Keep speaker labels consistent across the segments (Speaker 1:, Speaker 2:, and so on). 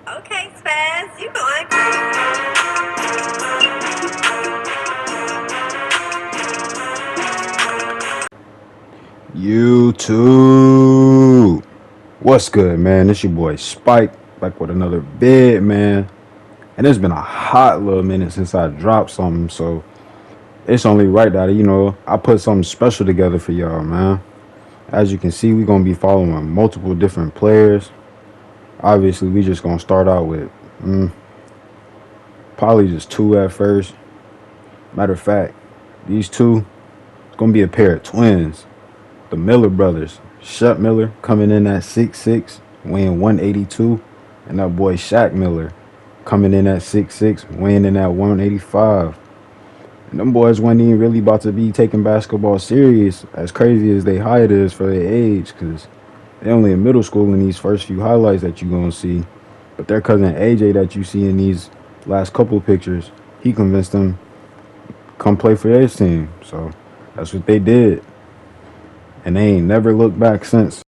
Speaker 1: Okay, Spaz, you going?
Speaker 2: YouTube, what's good, man? It's your boy Spike, back with another vid, man. And it's been a hot little minute since I dropped something, so it's only right that I put something special together for y'all, man. As you can see, we're gonna be following multiple different players. Obviously, we just gonna start out with probably just two at first. Matter of fact, these two, it's gonna be a pair of twins. The Miller brothers, Shep Miller coming in at 6'6", weighing 182, and that boy Shaq Miller coming in at 6'6", weighing in at 185. And them boys weren't even really about to be taking basketball serious, as crazy as they height is for their age, because they only in middle school in these first few highlights that you're going to see. But their cousin AJ that you see in these last couple of pictures, he convinced them come play for his team. So that's what they did. And they ain't never looked back since.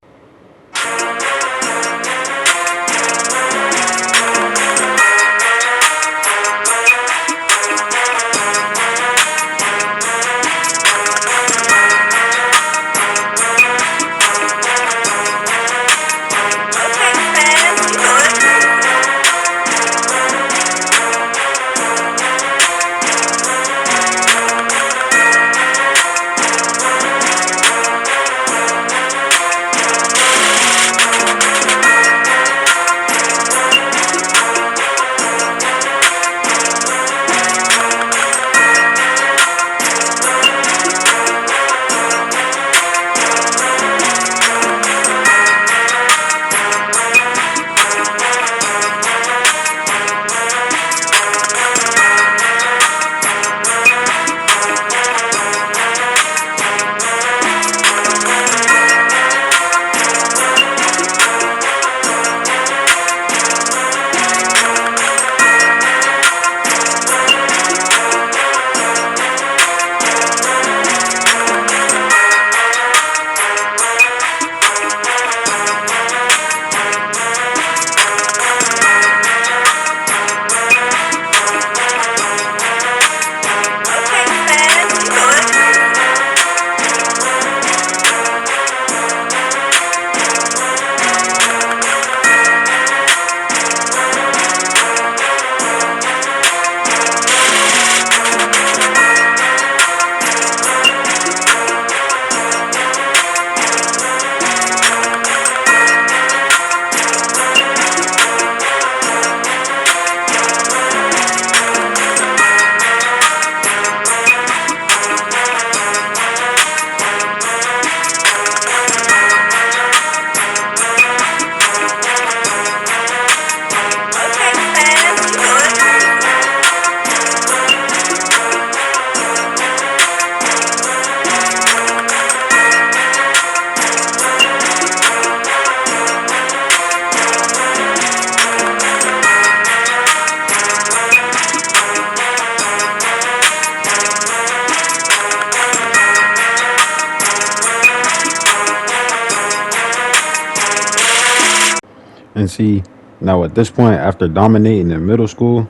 Speaker 2: And see, now at this point, after dominating in middle school,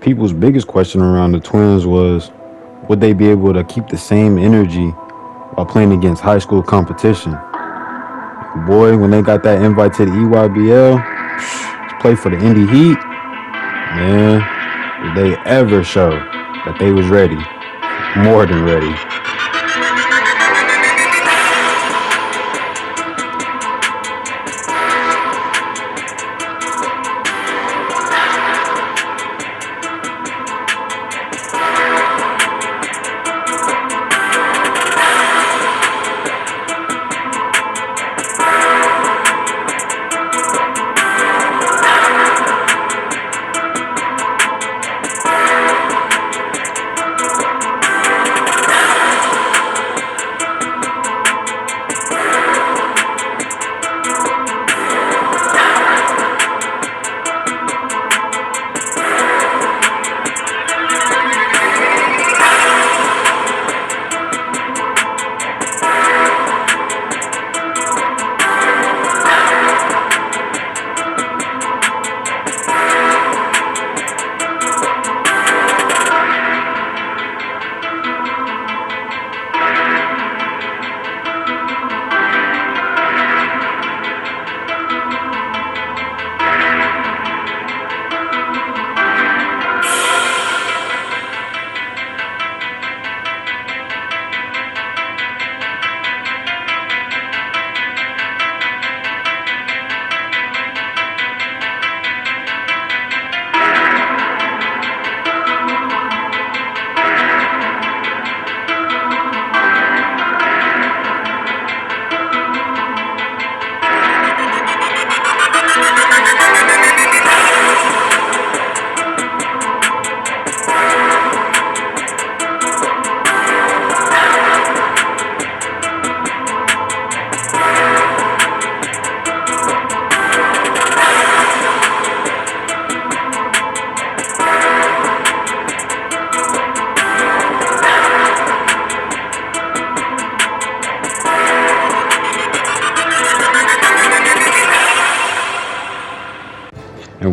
Speaker 2: people's biggest question around the twins was, would they be able to keep the same energy while playing against high school competition? Boy, when they got that invite to the EYBL to play for the Indy Heat, man, did they ever show that they was ready, more than ready.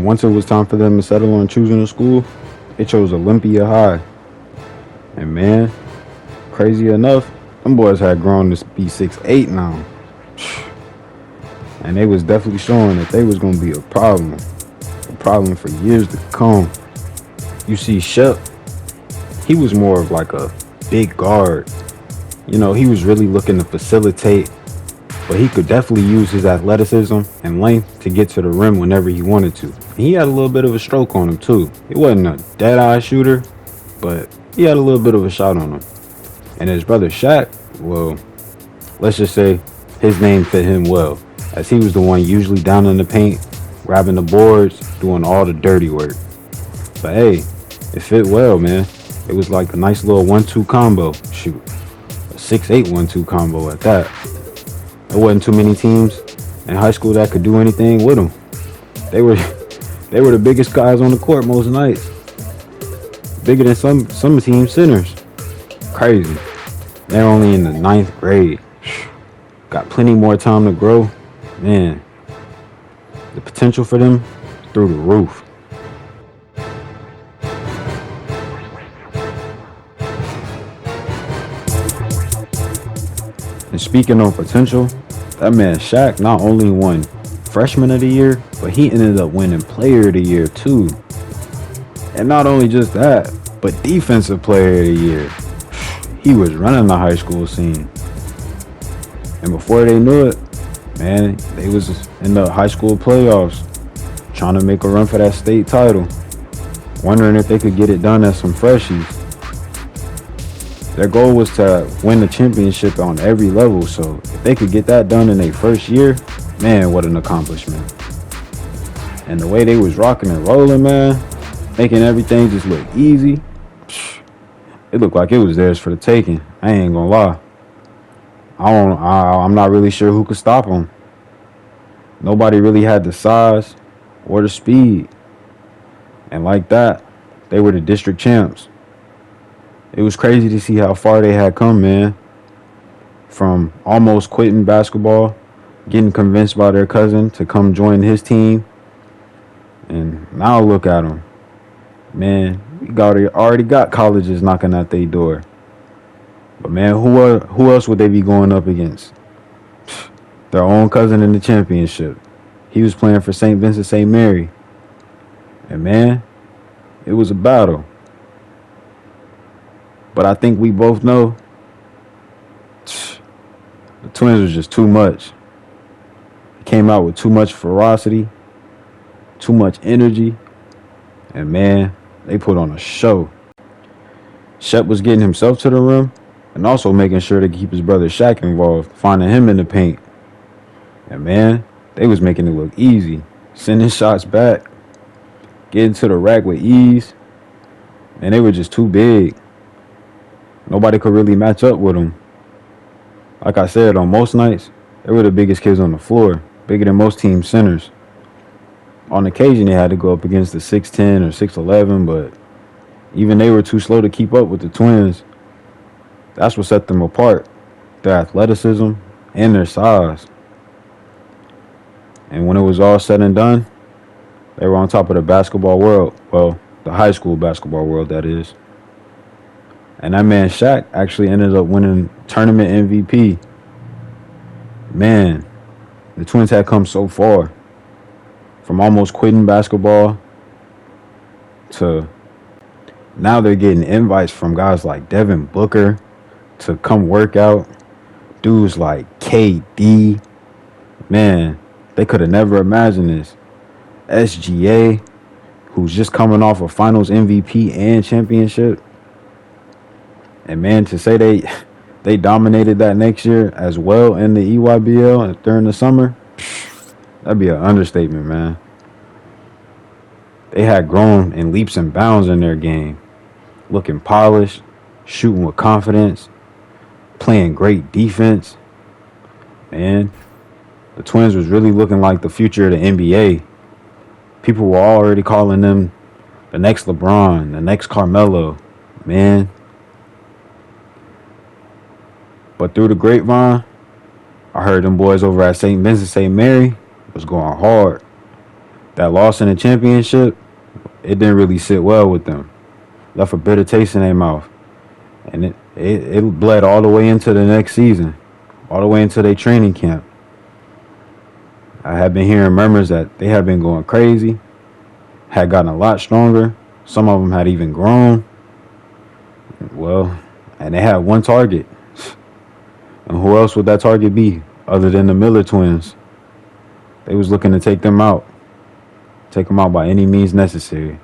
Speaker 2: once it was time for them to settle on choosing a school, they chose Olympia High. And man, crazy enough, them boys had grown to be 6'8" now. And they was definitely showing that they was gonna be a problem for years to come. You see, Shep, he was more of like a big guard. You know, he was really looking to facilitate, but he could definitely use his athleticism and length to get to the rim whenever he wanted to. And he had a little bit of a stroke on him too. He wasn't a dead-eye shooter, but he had a little bit of a shot on him. And his brother Shaq, well, let's just say his name fit him well, as he was the one usually down in the paint, grabbing the boards, doing all the dirty work. But hey, it fit well, man. It was like a nice little 1-2 combo. Shoot, a 6'8" 1-2 combo at that. There wasn't too many teams in high school that could do anything with them. They were the biggest guys on the court most nights. Bigger than some team centers. Crazy. They're only in the 9th grade. Got plenty more time to grow. Man, the potential for them through the roof. And speaking of potential, that man Shaq not only won Freshman of the Year, but he ended up winning Player of the Year too. And not only just that, but Defensive Player of the Year. He was running the high school scene. And before they knew it, man, they was in the high school playoffs, trying to make a run for that state title, wondering if they could get it done as some freshies. Their goal was to win the championship on every level, so if they could get that done in their first year, man, what an accomplishment. And the way they was rocking and rolling, man, making everything just look easy, it looked like it was theirs for the taking. I ain't gonna lie. I'm not really sure who could stop them. Nobody really had the size or the speed. And like that, they were the district champs. It was crazy to see how far they had come, man. From almost quitting basketball, getting convinced by their cousin to come join his team. And now look at them. Man, we already got colleges knocking at their door. But man, who else would they be going up against? Their own cousin in the championship. He was playing for St. Vincent St. Mary. And man, it was a battle. But I think we both know the Twins was just too much. They came out with too much ferocity, too much energy, and man, they put on a show. Shep was getting himself to the rim and also making sure to keep his brother Shaq involved, finding him in the paint. And man, they was making it look easy, sending shots back, getting to the rack with ease, and they were just too big. Nobody could really match up with them. Like I said, on most nights, they were the biggest kids on the floor, bigger than most team centers. On occasion, they had to go up against the 6'10 or 6'11, but even they were too slow to keep up with the Twins. That's what set them apart, their athleticism and their size. And when it was all said and done, they were on top of the basketball world. Well, the high school basketball world, that is. And that man Shaq actually ended up winning tournament MVP. Man, the Twins had come so far. From almost quitting basketball to now they're getting invites from guys like Devin Booker to come work out. Dudes like KD. Man, they could have never imagined this. SGA, who's just coming off a finals MVP and championship. And man, to say they dominated that next year as well in the EYBL during the summer, that'd be an understatement, man. They had grown in leaps and bounds in their game, looking polished, shooting with confidence, playing great defense. Man, the Twins was really looking like the future of the NBA. People were already calling them the next LeBron, the next Carmelo. Man. But through the grapevine, I heard them boys over at St. Vincent St. Mary was going hard. That loss in the championship, it didn't really sit well with them. Left a bitter taste in their mouth. And it bled all the way into the next season, all the way into their training camp. I have been hearing murmurs that they have been going crazy, had gotten a lot stronger. Some of them had even grown. Well, and they had one target. And who else would that target be other than the Miller twins? They was looking to take them out. Take them out by any means necessary.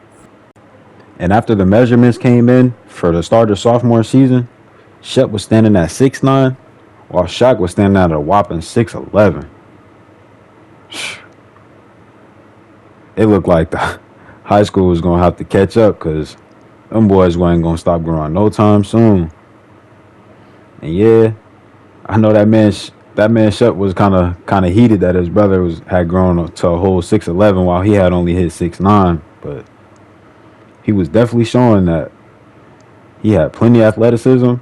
Speaker 2: And after the measurements came in for the start of sophomore season, Shep was standing at 6'9", while Shaq was standing at a whopping 6'11". It looked like the high school was going to have to catch up because them boys weren't going to stop growing no time soon. And yeah, I know that man Shep was kind of heated that his brother had grown to a whole 6'11" while he had only hit 6'9", but he was definitely showing that he had plenty of athleticism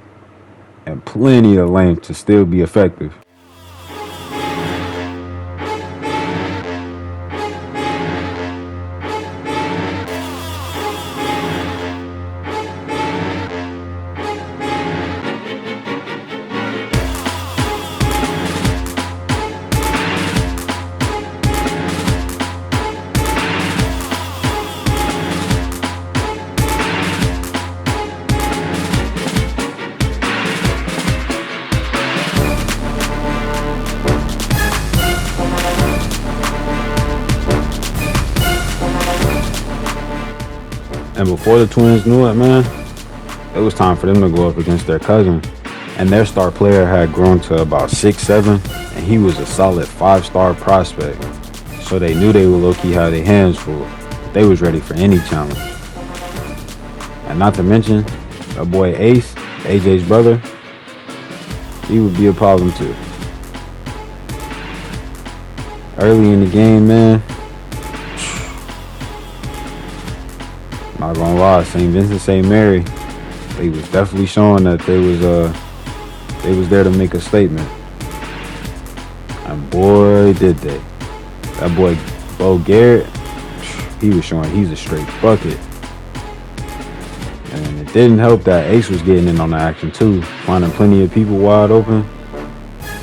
Speaker 2: and plenty of length to still be effective. And before the twins knew it, man, it was time for them to go up against their cousin. And their star player had grown to about 6'7", and he was a solid 5-star prospect. So they knew they would low-key have their hands full. They was ready for any challenge. And not to mention, that boy Ace, AJ's brother, he would be a problem too. Early in the game, man, not gonna lie, St. Vincent St. Mary, they was definitely showing that they was there to make a statement. And boy, did they. That boy Bo Garrett, he was showing he's a straight bucket. And it didn't help that Ace was getting in on the action too, finding plenty of people wide open,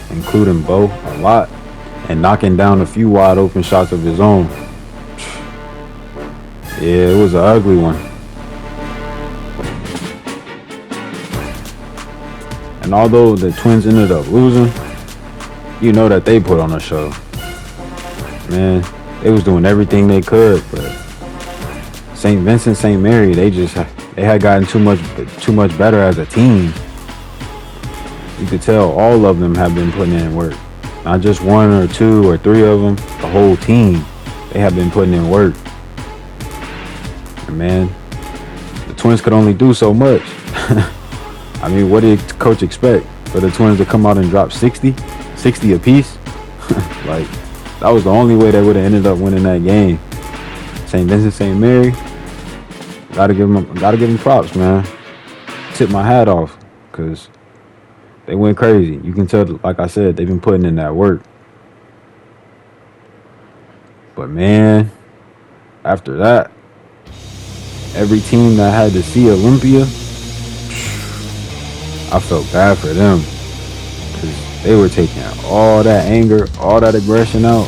Speaker 2: including Bo a lot, and knocking down a few wide open shots of his own. Yeah, it was an ugly one. And although the twins ended up losing, you know that they put on a show. Man, they was doing everything they could, but St. Vincent St. Mary, they had gotten too much better as a team. You could tell all of them have been putting in work. Not just one or two or three of them, the whole team. They have been putting in work. And man, the twins could only do so much. I mean, what did coach expect? For the twins to come out and drop 60 apiece? Like, that was the only way they would have ended up winning that game. St. Vincent St. Mary, gotta give them props, man. Tip my hat off, because they went crazy. You can tell, like I said, they've been putting in that work. But man, after that, every team that had to see Olympia, I felt bad for them, because they were taking all that anger, all that aggression out,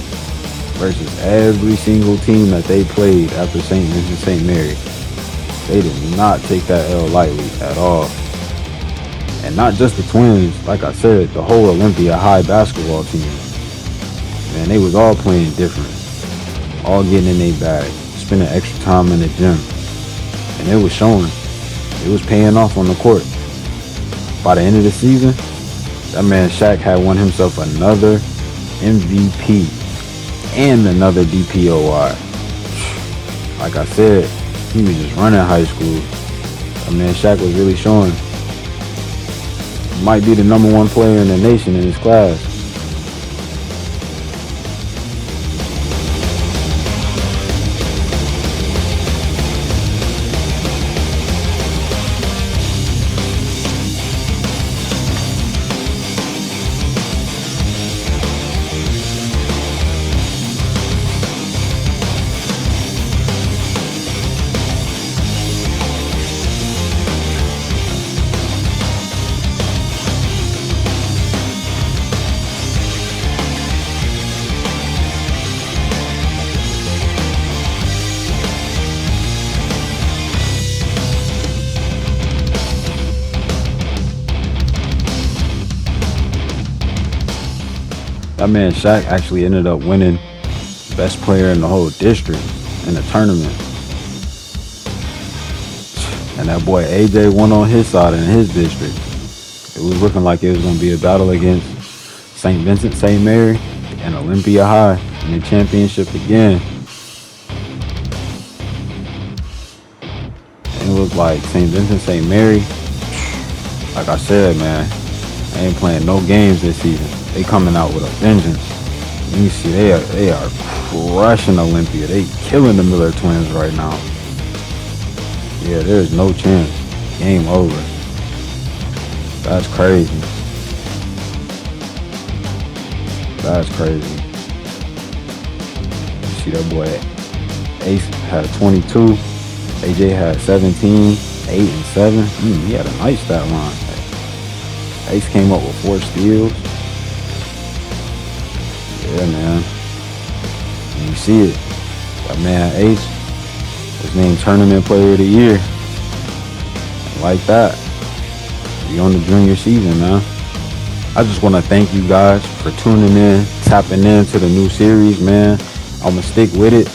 Speaker 2: versus every single team that they played after St. Vincent St. Mary. They did not take that L lightly at all. And not just the twins, like I said, the whole Olympia High basketball team. Man, they was all playing different. All getting in their bag, spending extra time in the gym. And it was showing. It was paying off on the court. By the end of the season, that man Shaq had won himself another MVP and another DPOY. Like I said, he was just running high school. That man Shaq was really showing. Might be the #1 player in the nation in his class. That man Shaq actually ended up winning best player in the whole district in the tournament. And that boy AJ won on his side in his district. It was looking like it was going to be a battle against St. Vincent St. Mary and Olympia High in the championship again. And it looked like St. Vincent St. Mary, like I said, man, they ain't playing no games this season. They coming out with a vengeance. You see, they are crushing Olympia. They killing the Miller twins right now. Yeah, there's no chance. Game over. That's crazy. That's crazy. You see that boy Ace had 22. AJ had 17, 8 and 7. He had a nice stat line. Ace came up with 4 steals. Yeah, man. And you see it. That man Ace was named Tournament Player of the Year. Like that. We on the junior season, man. I just want to thank you guys for tuning in, tapping into the new series, man. I'm going to stick with it.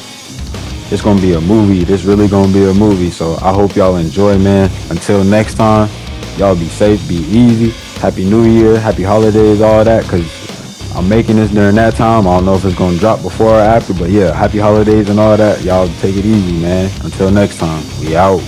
Speaker 2: It's going to be a movie. This really going to be a movie. So I hope y'all enjoy, man. Until next time, y'all be safe, be easy. Happy New Year, happy holidays, all that, because I'm making this during that time. I don't know if it's going to drop before or after, but yeah, happy holidays and all that. Y'all take it easy, man. Until next time, we out.